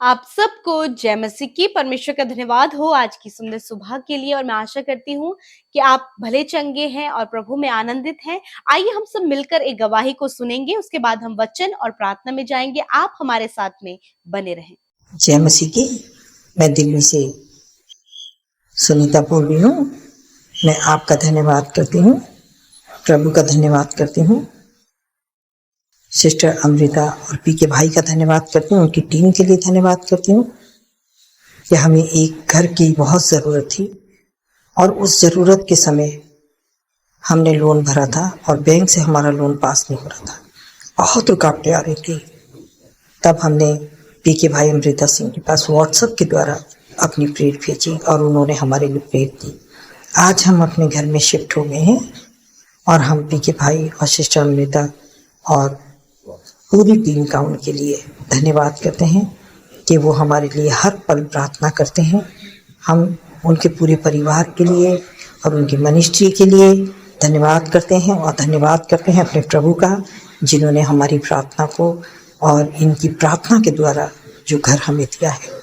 आप सबको जय मसीह की। परमेश्वर का धन्यवाद हो आज की सुंदर सुबह के लिए। और मैं आशा करती हूँ कि आप भले चंगे हैं और प्रभु में आनंदित हैं। आइए हम सब मिलकर एक गवाही को सुनेंगे, उसके बाद हम वचन और प्रार्थना में जाएंगे। आप हमारे साथ में बने रहें। जय मसीह की। मैं दिल्ली से सुनीता बोल रही हूँ। मैं आपका धन्यवाद करती हूँ, प्रभु का धन्यवाद करती हूँ, सिस्टर अमृता और पी के भाई का धन्यवाद करती हूँ, उनकी टीम के लिए धन्यवाद करती हूँ कि हमें एक घर की बहुत ज़रूरत थी और उस ज़रूरत के समय हमने लोन भरा था और बैंक से हमारा लोन पास नहीं हो रहा था, बहुत रुकावटें आ रही थी। तब हमने पी के भाई अमृता सिंह के पास व्हाट्सएप के द्वारा अपनी प्रेयर भेजी और उन्होंने हमारे लिए प्रेयर दी। आज हम अपने घर में शिफ्ट हो गए हैं और हम पी के भाई और सिस्टर अमृता और पूरी टीम का उनके लिए धन्यवाद करते हैं कि वो हमारे लिए हर पल प्रार्थना करते हैं। हम उनके पूरे परिवार के लिए और उनकी मिनिस्ट्री के लिए धन्यवाद करते हैं और धन्यवाद करते हैं अपने प्रभु का, जिन्होंने हमारी प्रार्थना को और इनकी प्रार्थना के द्वारा जो घर हमें दिया है।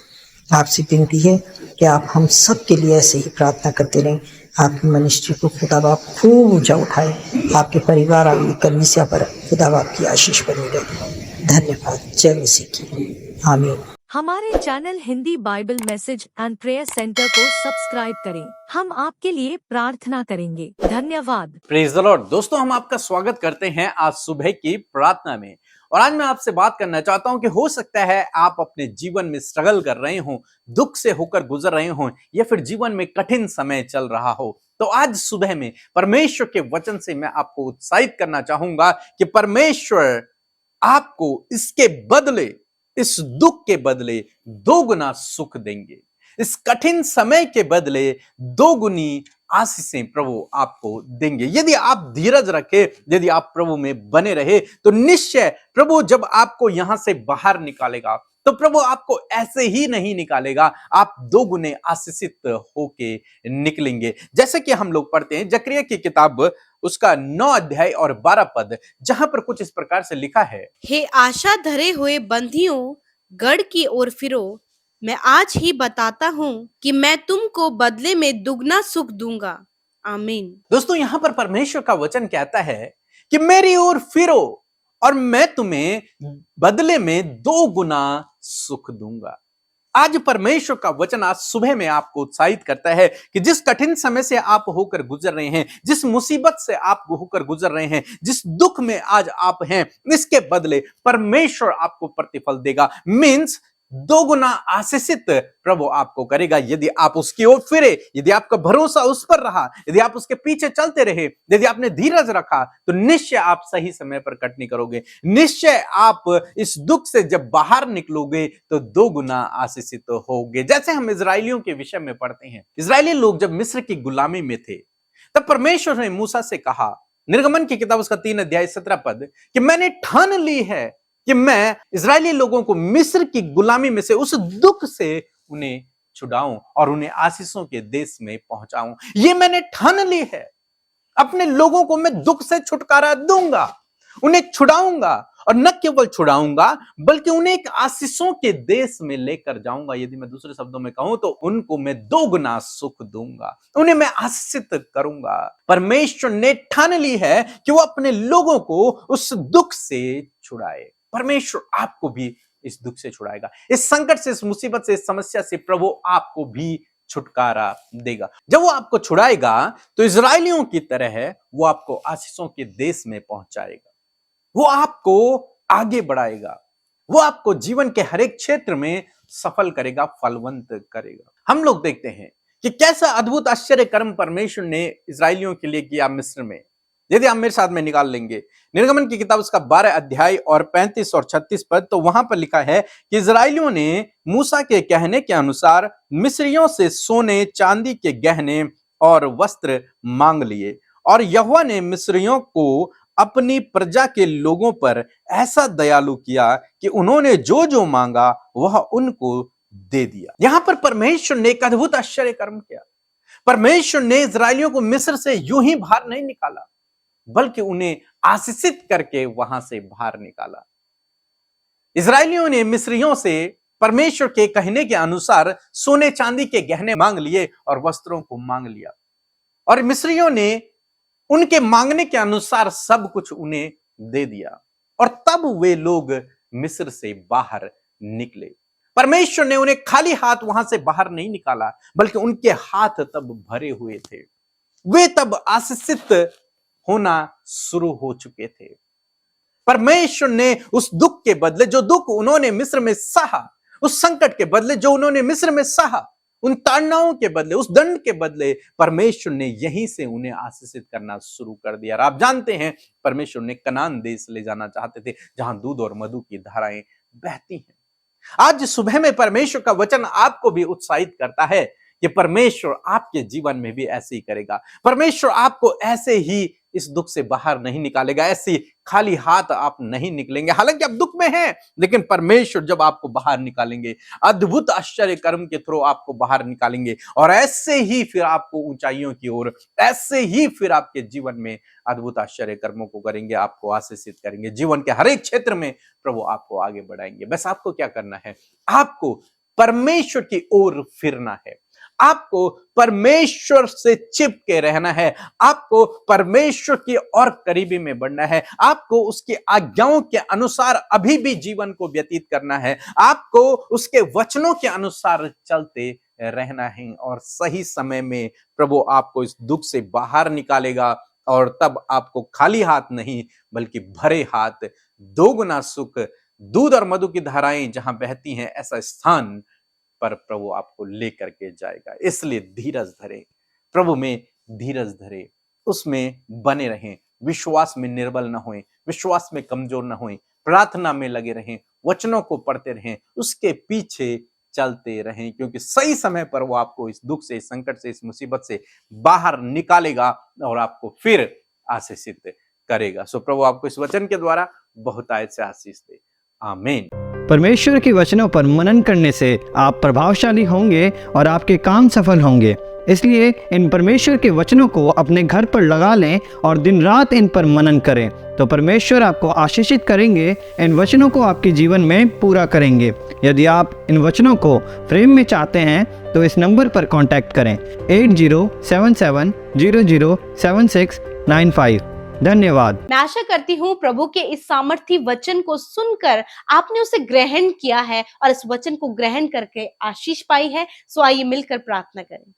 आपसे विनती है कि आप हम सब के लिए ऐसे ही प्रार्थना करते रहें। आपकी मिनिस्ट्री को खुदा बाप खूब ऊंचा उठाए, आपके परिवार आपकी कलीसिया पर खुदा बाप की आशीष बनी रहे। धन्यवाद। जय मसीह की। आमीन। हमारे channel Hindi Bible message and prayer centre को सब्सक्राइब करें। हम आपके लिए प्रार्थना करेंगे। धन्यवाद। Praise the Lord. दोस्तों, हम आपका स्वागत करते हैं आज सुबह की प्रार्थना में। और आज मैं आपसे बात करना चाहता हूं कि हो सकता है आप अपने जीवन में स्ट्रगल कर रहे हो, दुख से होकर गुजर रहे हो, या फिर जीवन में कठिन समय चल रहा हो। तो आज सुबह में परमेश्वर के वचन से मैं आपको उत्साहित करना चाहूंगा कि परमेश्वर आपको इसके बदले, इस दुख के बदले दोगुना सुख देंगे। इस कठिन समय के बदले दोगुनी आशीषें प्रभु आपको देंगे। यदि आप धीरज रखे, यदि आप प्रभु में बने रहे, तो निश्चय प्रभु जब आपको यहां से बाहर निकालेगा तो प्रभु आपको ऐसे ही नहीं निकालेगा, आप दोगुने आशीषित होके निकलेंगे। जैसे कि हम लोग पढ़ते हैं जकरिया की किताब, उसका 9 अध्याय और 12 पद, जहां पर कुछ इस प्रकार से लिखा है, हे आशा धरे हुए बंधियों, गढ़ की ओर फिरो। मैं आज ही बताता हूँ कि मैं तुमको बदले में दुगना सुख दूंगा। आमीन। दोस्तों यहां पर परमेश्वर का वचन कहता है कि मेरी ओर फिरो और मैं तुम्हें बदले में 2 गुना सुख दूंगा। आज परमेश्वर का वचन आज सुबह में आपको उत्साहित करता है कि जिस कठिन समय से आप होकर गुजर रहे हैं, जिस मुसीबत से आप होकर गुजर रहे हैं, जिस दुख में आज आप हैं, इसके बदले परमेश्वर आपको प्रतिफल देगा। मीन्स 2 गुना आशीषित प्रभु आपको करेगा यदि आप उसकी ओर फिरे, यदि आपका भरोसा उस पर रहा, यदि आप उसके पीछे चलते रहे, यदि आपने धीरज रखा, तो निश्चय आप सही समय पर कटनी करोगे। निश्चय आप इस दुख से जब बाहर निकलोगे तो 2 गुना आशीषित होगे। जैसे हम इजरायलियों के विषय में पढ़ते हैं, इजरायली लोग जब मिस्र की गुलामी में थे, तब परमेश्वर ने मूसा से कहा, निर्गमन की किताब उसका 3 अध्याय 17 पद, कि मैंने ठान ली है कि मैं इजरायली लोगों को मिस्र की गुलामी में से, उस दुख से उन्हें छुड़ाऊं और उन्हें आशीषों के देश में पहुंचाऊं। ये मैंने ठान ली है। अपने लोगों को मैं दुख से छुटकारा दूंगा, उन्हें छुड़ाऊंगा, और न केवल छुड़ाऊंगा बल्कि उन्हें एक आशीषों के देश में लेकर जाऊंगा। यदि मैं दूसरे शब्दों में कहूं तो उनको मैं 2 गुना सुख दूंगा, उन्हें मैं आशीषित करूंगा। परमेश्वर ने ठान ली है कि वो अपने लोगों को उस दुख से छुड़ाए। परमेश्वर आपको भी इस दुख से छुड़ाएगा, इस संकट से, इस मुसीबत से, इस समस्या से प्रभु आपको भी छुटकारा देगा। जब वो आपको छुड़ाएगा तो इजरायलियों की तरह वो आपको आशीषों के देश में पहुंचाएगा, वो आपको आगे बढ़ाएगा, वो आपको जीवन के हर एक क्षेत्र में सफल करेगा, फलवंत करेगा। हम लोग देखते हैं कि कैसा अद्भुत आश्चर्य कर्म परमेश्वर ने इजरायलियों के लिए किया मिस्र में। यदि आप मेरे साथ में निकाल लेंगे निर्गमन की किताब उसका 12 अध्याय और 35 और 36 पद, तो वहां पर लिखा है कि इजरायलियों ने मूसा के कहने के अनुसार मिस्रियों से सोने चांदी के गहने और वस्त्र मांग लिए, और यहोवा ने मिस्रियों को अपनी प्रजा के लोगों पर ऐसा दयालु किया कि उन्होंने जो जो मांगा वह उनको दे दिया। यहां पर परमेश्वर ने एक अद्भुत आश्चर्य कर्म किया। परमेश्वर ने इजरायलियों को मिस्र से यूं ही बाहर नहीं निकाला, बल्कि उन्हें आशीषित करके वहां से बाहर निकाला। इजरायलियों ने मिस्रियों से परमेश्वर के कहने के अनुसार सोने चांदी के गहने मांग लिए और वस्त्रों को मांग लिया, और मिस्रियों ने उनके मांगने के अनुसार सब कुछ उन्हें दे दिया, और तब वे लोग मिस्र से बाहर निकले। परमेश्वर ने उन्हें खाली हाथ वहां से बाहर नहीं निकाला, बल्कि उनके हाथ तब भरे हुए थे। वे तब आशीषित होना शुरू हो चुके थे। परमेश्वर ने उस दुख के बदले, जो दुख उन्होंने मिस्र में सहा, उस संकट के बदले जो उन्होंने मिस्र में सहा, उन ताड़नाओं के बदले, उस दंड के बदले, परमेश्वर ने यहीं से उन्हें आशीषित करना शुरू कर दिया। और आप जानते हैं, परमेश्वर ने कनान देश ले जाना चाहते थे, जहां दूध और मधु की धाराएं बहती हैं। आज सुबह में परमेश्वर का वचन आपको भी उत्साहित करता है कि परमेश्वर आपके जीवन में भी ऐसे ही करेगा। परमेश्वर आपको ऐसे ही इस दुख से बाहर नहीं निकालेगा, ऐसी खाली हाथ आप नहीं निकलेंगे। हालांकि आप दुख में हैं, लेकिन परमेश्वर जब आपको बाहर निकालेंगे, अद्भुत आश्चर्य कर्म के थ्रू आपको बाहर निकालेंगे, और ऐसे ही फिर आपको ऊंचाइयों की ओर, ऐसे ही फिर आपके जीवन में अद्भुत आश्चर्य कर्मों को करेंगे, आपको आशीषित करेंगे। जीवन के हर एक क्षेत्र में प्रभु आपको आगे बढ़ाएंगे। बस आपको क्या करना है? आपको परमेश्वर की ओर फिरना है, आपको परमेश्वर से चिपके रहना है, आपको परमेश्वर की और करीबी में बढ़ना है, आपको उसकी आज्ञाओं के अनुसार अभी भी जीवन को व्यतीत करना है, आपको उसके वचनों के अनुसार चलते रहना है, और सही समय में प्रभु आपको इस दुख से बाहर निकालेगा, और तब आपको खाली हाथ नहीं बल्कि भरे हाथ, दोगुना सुख, दूध और मधु की धाराएं जहां बहती हैं, ऐसा स्थान पर प्रभु आपको लेकर के जाएगा। इसलिए धीरज धरे, प्रभु में धीरज धरे, उसमें बने रहें, विश्वास में निर्बल न होएं, विश्वास में कमजोर न होएं, प्रार्थना में लगे रहें, वचनों को पढ़ते रहें, उसके पीछे चलते रहें, क्योंकि सही समय पर वो आपको इस दुख से, इस संकट से, इस मुसीबत से बाहर निकालेगा और आपको फिर आशीषित करेगा। सो प्रभु आपको इस वचन के द्वारा बहुतायत से आशीष दे। आमीन। परमेश्वर के वचनों पर मनन करने से आप प्रभावशाली होंगे और आपके काम सफल होंगे। इसलिए इन परमेश्वर के वचनों को अपने घर पर लगा लें और दिन रात इन पर मनन करें, तो परमेश्वर आपको आशीषित करेंगे, इन वचनों को आपके जीवन में पूरा करेंगे। यदि आप इन वचनों को फ्रेम में चाहते हैं तो इस नंबर पर कांटेक्ट करें 8077007695। धन्यवाद। मैं आशा करती हूँ प्रभु के इस सामर्थी वचन को सुनकर आपने उसे ग्रहण किया है और इस वचन को ग्रहण करके आशीष पाई है। सो आइए मिलकर प्रार्थना करें।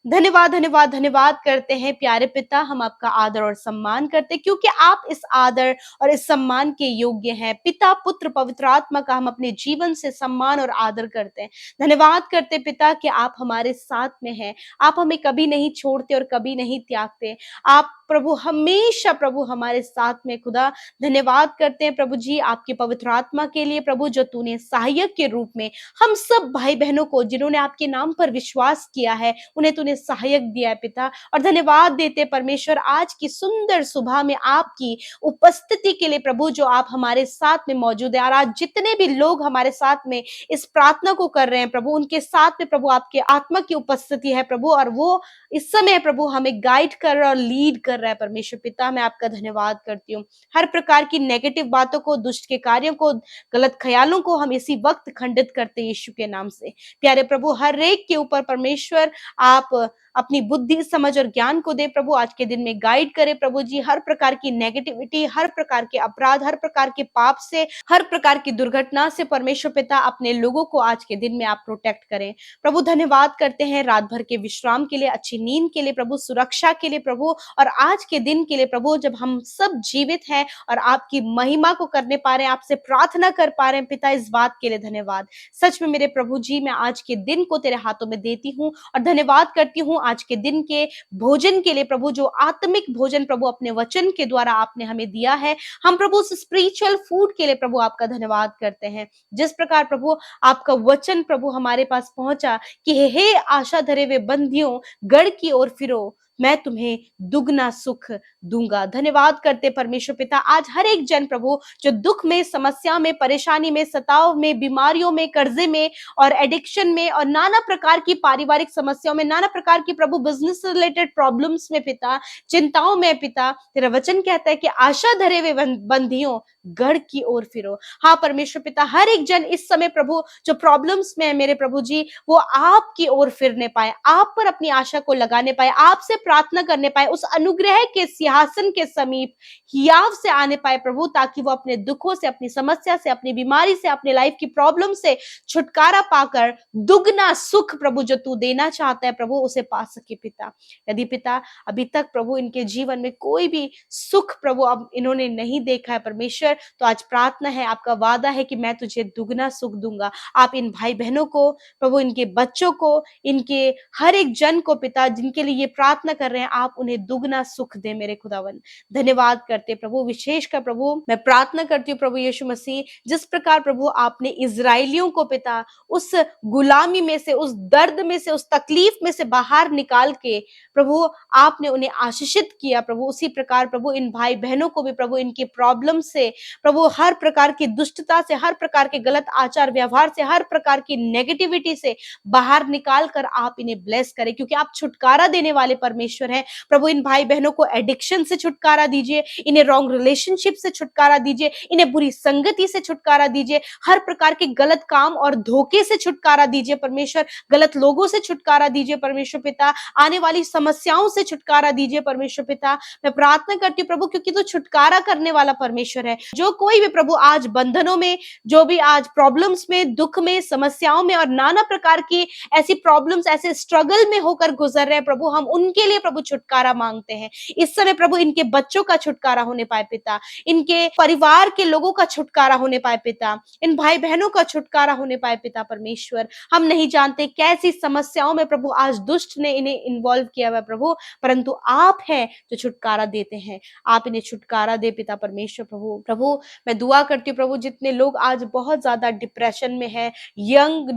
धन्यवाद धन्यवाद धन्यवाद करते हैं प्यारे पिता, हम आपका आदर और सम्मान करते हैं, क्योंकि आप इस आदर और इस सम्मान के योग्य हैं। पिता, पुत्र, पवित्र आत्मा का हम अपने जीवन से सम्मान और आदर करते हैं। धन्यवाद करते पिता कि आप हमारे साथ में हैं, आप हमें कभी नहीं छोड़ते और कभी नहीं त्यागते। आप प्रभु हमेशा प्रभु हमारे साथ में। खुदा धन्यवाद करते हैं प्रभु जी आपकी पवित्र आत्मा के लिए प्रभु, जो तूने सहायक के रूप में हम सब भाई बहनों को जिन्होंने आपके नाम पर विश्वास किया है, उन्हें तूने सहायक दिया है पिता। और धन्यवाद देते परमेश्वर आज की सुंदर सुबह में आपकी उपस्थिति के लिए प्रभु, जो आप हमारे साथ में मौजूद है। और आज जितने भी लोग हमारे साथ में इस प्रार्थना को कर रहे हैं प्रभु, उनके साथ में प्रभु आपके आत्मा की उपस्थिति है प्रभु, और वो इस समय प्रभु हमें गाइड कर रहा है और लीड कर रहा है परमेश्वर पिता। मैं आपका धन्यवाद करती हूँ। हर प्रकार की नेगेटिव बातों को, दुष्ट के कार्यों को, गलत ख्यालों को हम इसी वक्त खंडित करते हैं यीशु के नाम से। प्यारे प्रभु, हर एक के ऊपर परमेश्वर आप अपनी बुद्धि, समझ और ज्ञान को दे प्रभु। आज के दिन में गाइड करे प्रभु जी, हर प्रकार की नेगेटिविटी, हर प्रकार के अपराध, हर प्रकार के पाप से, हर प्रकार की दुर्घटना से परमेश्वर पिता अपने लोगों को आज के दिन में आप प्रोटेक्ट करें प्रभु। धन्यवाद करते हैं रात भर के विश्राम के लिए, अच्छी नींद के लिए प्रभु, सुरक्षा के लिए प्रभु, और आज के दिन के लिए प्रभु, जब हम सब जीवित हैं और आपकी महिमा को करने पा रहे हैं, आपसे प्रार्थना कर पा रहे हैं पिता, इस बात के लिए धन्यवाद। सच में मेरे प्रभु जी, मैं आज के दिन को तेरे हाथों में देती हूँ और धन्यवाद करती हूँ आज के दिन के भोजन के लिए प्रभु, जो आत्मिक भोजन प्रभु अपने वचन के द्वारा आपने हमें दिया है। हम प्रभु उस स्पिरिचुअल फूड के लिए प्रभु आपका धन्यवाद करते हैं। जिस प्रकार प्रभु आपका वचन प्रभु हमारे पास पहुंचा कि हे आशा धरे हुए बंदियों, गढ़ की ओर फिरो, मैं तुम्हें दुगना सुख दूंगा। धन्यवाद करते परमेश्वर पिता, आज हर एक जन प्रभु जो दुख में, समस्या में, परेशानी में, सताव में, बीमारियों में, कर्जे में और एडिक्शन में और नाना प्रकार की पारिवारिक समस्याओं में, नाना प्रकार की प्रभु बिजनेस रिलेटेड प्रॉब्लम्स में पिता, चिंताओं में पिता, तेरा वचन कहता है कि आशा धरे हुए बंधियों गढ़ की ओर फिरो। हाँ परमेश्वर पिता, हर एक जन इस समय प्रभु जो प्रॉब्लम्स में है मेरे प्रभु जी, वो आपकी ओर फिरने पाए, आप पर अपनी आशा को लगाने पाए, आपसे प्रार्थना करने पाए, उस अनुग्रह के सिंहासन के समीप हियाव से आने पाए प्रभु, ताकि वो अपने दुखों से, अपनी समस्या से, अपनी बीमारी से, अपने लाइफ की प्रॉब्लम से छुटकारा पाकर दुगना सुख प्रभु जो तू देना चाहता है प्रभु, उसे पा सके पिता। यदि पिता अभी तक प्रभु इनके जीवन में कोई भी सुख प्रभु अब इन्होंने नहीं देखा है परमेश्वर, तो आज प्रार्थना है, आपका वादा है कि मैं तुझे दुगना सुख दूंगा। आप इन भाई बहनों को प्रभु, इनके बच्चों को, इनके हर एक जन को पिता, जिनके लिए ये प्रार्थना कर रहे हैं, आप उन्हें दुगना सुख दे मेरे खुदावन। धन्यवाद करते प्रभु, विशेष कर प्रभु मैं प्रार्थना करती हूँ प्रभु यीशु मसीह, जिस प्रकार प्रभु आपने इजराइलियों को पिता उस गुलामी में से, उस दर्द में से, उस तकलीफ में से बाहर निकाल के प्रभु आपने उन्हें आशीषित किया प्रभु, उसी प्रकार प्रभु इन भाई बहनों को भी प्रभु इनकी प्रॉब्लम से प्रभु, हर प्रकार की दुष्टता से, हर प्रकार के गलत आचार व्यवहार से, हर प्रकार की नेगेटिविटी से बाहर निकाल कर आप इन्हें ब्लेस करें, क्योंकि आप छुटकारा देने वाले परमेश्वर हैं प्रभु। इन भाई बहनों को एडिक्शन से छुटकारा दीजिए, इन्हें रॉन्ग रिलेशनशिप से छुटकारा दीजिए, इन्हें बुरी संगति से छुटकारा दीजिए, हर प्रकार के गलत काम और धोखे से छुटकारा दीजिए परमेश्वर, गलत लोगों से छुटकारा दीजिए परमेश्वर पिता, आने वाली समस्याओं से छुटकारा दीजिए परमेश्वर पिता। मैं प्रार्थना करती हूँ प्रभु, क्योंकि तो छुटकारा करने वाला परमेश्वर है। जो कोई भी प्रभु आज बंधनों में, जो भी आज प्रॉब्लम्स में, दुख में, समस्याओं में और नाना प्रकार की ऐसी प्रॉब्लम्स, ऐसे स्ट्रगल में होकर गुजर रहे हैं प्रभु, हम उनके लिए प्रभु छुटकारा मांगते हैं इस समय प्रभु। इनके बच्चों का छुटकारा होने पाए पिता, इनके परिवार के लोगों का छुटकारा होने पाए पिता, इन भाई बहनों का छुटकारा होने पाए पिता परमेश्वर। हम नहीं जानते कैसी समस्याओं में प्रभु आज दुष्ट ने इन्हें इन्वॉल्व किया हुआ प्रभु, परंतु आप हैं जो छुटकारा देते हैं, आप इन्हें छुटकारा दे पिता परमेश्वर। प्रभु मैं दुआ करती हूँ प्रभु, जितने लोग आज बहुत ज्यादा डिप्रेशन में है, यंग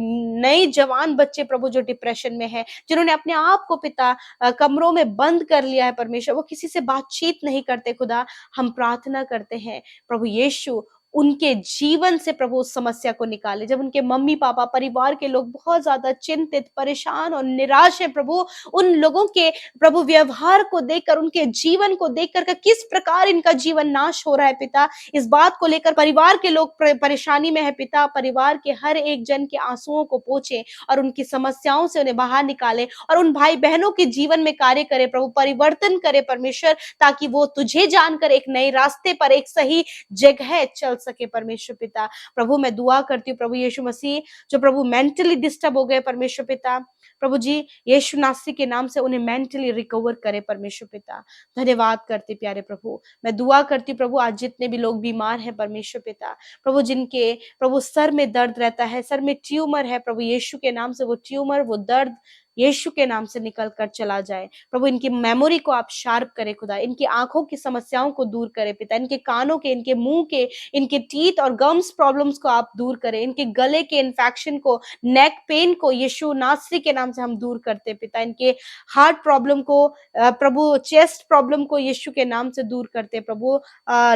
नए जवान बच्चे प्रभु जो डिप्रेशन में है, जिन्होंने अपने आप को पिता कमरों में बंद कर लिया है परमेश्वर, वो किसी से बातचीत नहीं करते खुदा, हम प्रार्थना करते हैं प्रभु यीशु उनके जीवन से प्रभु उस समस्या को निकाले। जब उनके मम्मी पापा, परिवार के लोग बहुत ज्यादा चिंतित, परेशान और निराश है प्रभु, उन लोगों के प्रभु व्यवहार को देखकर, उनके जीवन को देखकर किस प्रकार इनका जीवन नाश हो रहा है पिता, इस बात को लेकर परिवार के लोग परेशानी में है पिता। परिवार के हर एक जन के आंसुओं को पोंछे और उनकी समस्याओं से उन्हें बाहर निकाले और उन भाई बहनों के जीवन में कार्य करे प्रभु, परिवर्तन करे परमेश्वर, ताकि वो तुझे जानकर एक नए रास्ते पर, एक सही जगह चल सके परमेश्वर पिता। प्रभु मैं दुआ करती हूँ प्रभु यीशु मसीह, जो प्रभु मेंटली डिस्टर्ब हो गए परमेश्वर पिता, प्रभु जी यीशु नासरी के नाम से उन्हें मेंटली रिकवर करे परमेश्वर पिता। धन्यवाद करते प्यारे प्रभु, मैं दुआ करती प्रभु आज जितने भी लोग बीमार हैं परमेश्वर पिता, प्रभु जिनके प्रभु सर में दर्द रहता है, सर में ट्यूमर है प्रभु, यीशु के नाम से वो ट्यूमर, वो दर्द यीशु के नाम से निकल कर चला जाए प्रभु। इनकी मेमोरी को आप शार्प करें खुदा, इनकी आंखों की समस्याओं को दूर करें पिता, इनके कानों के, इनके मुंह के, इनके टीथ और गम्स प्रॉब्लम्स को आप दूर करें, इनके गले के इन्फेक्शन को, नेक पेन को यीशु नासरी के नाम से हम दूर करते पिता, इनके हार्ट प्रॉब्लम को प्रभु, चेस्ट प्रॉब्लम को यीशु के नाम से दूर करते प्रभु,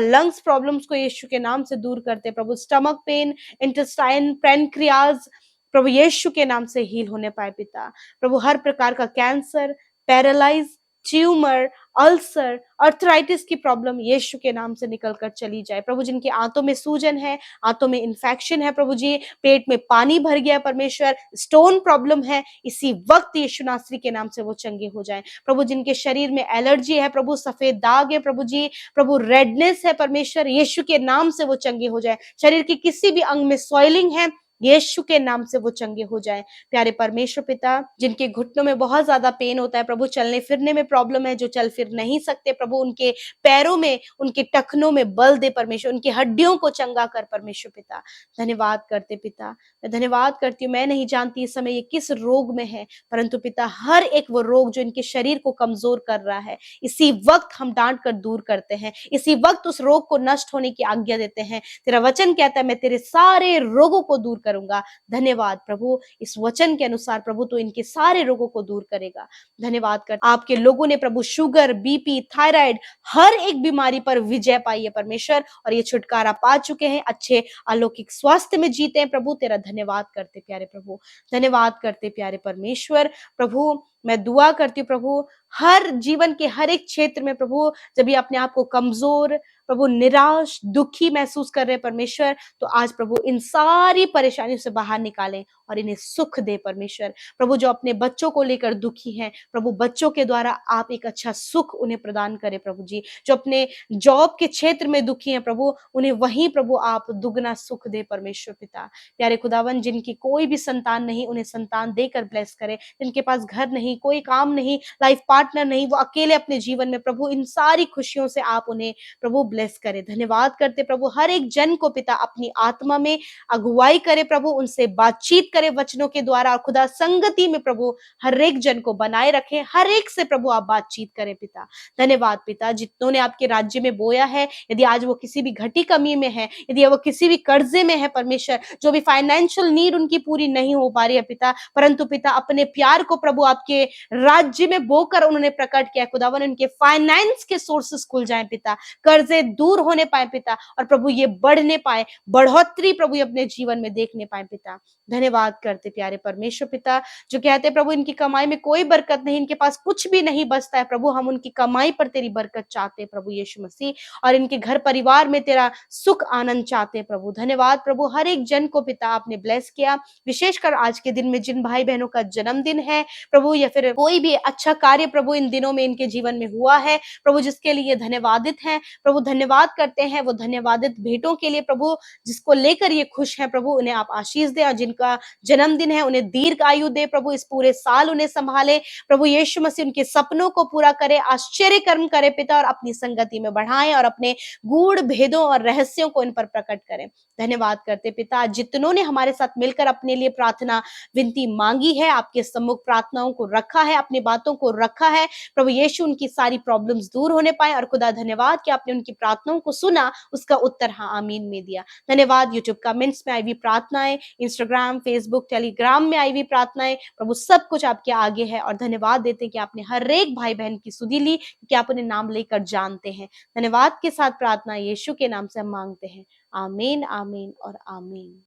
लंग्स प्रॉब्लम्स को यीशु के नाम से दूर करते प्रभु, स्टमक पेन, इंटेस्टाइन, पैनक्रियाज प्रभु यीशु के नाम से हील होने पाए पिता। प्रभु हर प्रकार का cancer, paralyse, tumour, ulcer, arthritis की प्रॉब्लम यीशु के नाम से निकल कर चली जाए प्रभु। जिनके आंतों में सूजन है, आंतों में इन्फेक्शन है प्रभु जी, पेट में पानी भर गया परमेश्वर, स्टोन प्रॉब्लम है, इसी वक्त यीशु नासरी के नाम से वो चंगे हो जाएं प्रभु। जिनके शरीर में एलर्जी है प्रभु, सफेद दाग है प्रभु जी, प्रभु रेडनेस है परमेश्वर, यीशु के नाम से वो चंगे हो जाए। शरीर के किसी भी अंग में सॉइलिंग है, यीशु के नाम से वो चंगे हो जाए प्यारे परमेश्वर पिता। जिनके घुटनों में बहुत ज्यादा पेन होता है प्रभु, चलने फिरने में प्रॉब्लम है, जो चल फिर नहीं सकते प्रभु, उनके पैरों में, उनके टखनों में बल दे परमेश्वर, उनकी हड्डियों को चंगा कर परमेश्वर पिता। धन्यवाद करते पिता, मैं धन्यवाद करती हूँ। मैं नहीं जानती इस समय ये किस रोग में है, परंतु पिता हर एक वो रोग जो इनके शरीर को कमजोर कर रहा है, इसी वक्त हम डांट कर दूर करते हैं, इसी वक्त उस रोग को नष्ट होने की आज्ञा देते हैं। तेरा वचन कहता है मैं तेरे सारे रोगों को दूर करूंगा। धन्यवाद प्रभु, इस वचन के अनुसार प्रभु तो इनके सारे रोगों को दूर करेगा। धन्यवाद कर आपके लोगों ने प्रभु शुगर, बीपी, थायराइड, हर एक बीमारी पर विजय पाई है परमेश्वर, और ये छुटकारा पा चुके हैं, अच्छे अलौकिक स्वास्थ्य में जीते हैं प्रभु। तेरा धन्यवाद करते प्यारे प्रभु, धन्यवाद करते प्यारे परमेश्वर। प्रभु मैं दुआ करती हूँ प्रभु, हर जीवन के हर एक क्षेत्र में प्रभु, जब ये अपने आप को कमजोर, प्रभु निराश, दुखी महसूस कर रहे हैं परमेश्वर, तो आज प्रभु इन सारी परेशानियों से बाहर निकालें और इन्हें सुख दे परमेश्वर। प्रभु जो अपने बच्चों को लेकर दुखी हैं प्रभु, बच्चों के द्वारा आप एक अच्छा सुख उन्हें प्रदान करें प्रभु जी। जो अपने जॉब के क्षेत्र में दुखी हैं प्रभु, उन्हें वहीं प्रभु आप दुगना सुख दे परमेश्वर पिता। प्यारे खुदावन, जिनकी कोई भी संतान नहीं, उन्हें संतान देकर ब्लेस करें। जिनके पास घर नहीं, कोई काम नहीं, लाइफ पार्टनर नहीं, वो अकेले अपने जीवन में प्रभु, इन सारी खुशियों से आप उन्हें प्रभु ब्लेस करे। धन्यवाद करते प्रभु, हर एक जन को पिता अपनी आत्मा में अगुवाई करे प्रभु, उनसे बातचीत करे वचनों के द्वारा, और खुदा संगति में प्रभु हर एक जन को बनाए रखे, हर एक से प्रभु आप बातचीत करें पिता। धन्यवाद पिता, जितनों ने आपके राज्य में बोया है, यदि आज वो किसी भी घटी कमी में है, यदि वो किसी भी कर्जे में है परमेश्वर, जो भी फाइनेंशियल नीड उनकी पूरी नहीं हो पा रही है पिता, परंतु पिता अपने प्यार को प्रभु आपके राज्य में बोकर उन्होंने प्रकट किया खुदावन, उनके फाइनेंस के सोर्सेस खुल जाएं पिता, कर्जे दूर होने पाए पिता, और प्रभु ये बढ़ने पाए, बढ़ोतरी प्रभु अपने जीवन में देखने पाए पिता। धन्यवाद करते प्यारे परमेश्वर पिता, जो कहते प्रभु इनकी कमाई में कोई बरकत नहीं, इनके पास कुछ भी नहीं बचता है प्रभु, हम उनकी कमाई पर तेरी बरकत चाहते हैं प्रभु यीशु मसीह, और इनके घर परिवार में तेरा सुख आनंद चाहते हैं प्रभु। धन्यवाद प्रभु, हर एक जन को पिता आपने ब्लेस किया, विशेषकर आज के दिन में जिन भाई बहनों का जन्मदिन है प्रभु, या फिर कोई भी अच्छा कार्य प्रभु इन दिनों में इनके जीवन में हुआ है प्रभु, जिसके लिए धन्यवादित हैं प्रभु, धन्यवाद करते हैं वो धन्यवादित भेंटों के लिए प्रभु, जिसको लेकर ये खुश हैं प्रभु, उन्हें आप आशीष दे, और जिनका जन्मदिन है उन्हें दीर्घ आयु दे प्रभु, इस पूरे साल उन्हें संभाले प्रभु यीशु मसीह, उनके सपनों को पूरा करे, आश्चर्य कर्म करे पिता, और अपनी संगति में बढ़ाएं, और अपने गूढ़ भेदों और रहस्यों को इन पर प्रकट करें। धन्यवाद करते पिता, जितनों ने हमारे साथ मिलकर अपने लिए प्रार्थना विनती मांगी है, आपके सम्मुख प्रार्थनाओं को रखा है, अपनी बातों को रखा है प्रभु यीशु, उनकी सारी प्रॉब्लम्स दूर होने पाए, और खुदा धन्यवाद कि आपने उनकी प्रार्थनाओं को सुना, उसका उत्तर हाँ आमीन में दिया। धन्यवाद, यूट्यूब कमेंट्स में आई हुई प्रार्थनाएं, इंस्टाग्राम, फेसबुक, टेलीग्राम में आई हुई प्रार्थनाएं प्रभु, सब कुछ आपके आगे है, और धन्यवाद देते हैं कि आपने हर एक भाई बहन की सुधि ली, कि आप उन्हें नाम लेकर जानते हैं। धन्यवाद के साथ प्रार्थना यीशु के नाम से हम मांगते हैं, आमीन आमीन और आमीन।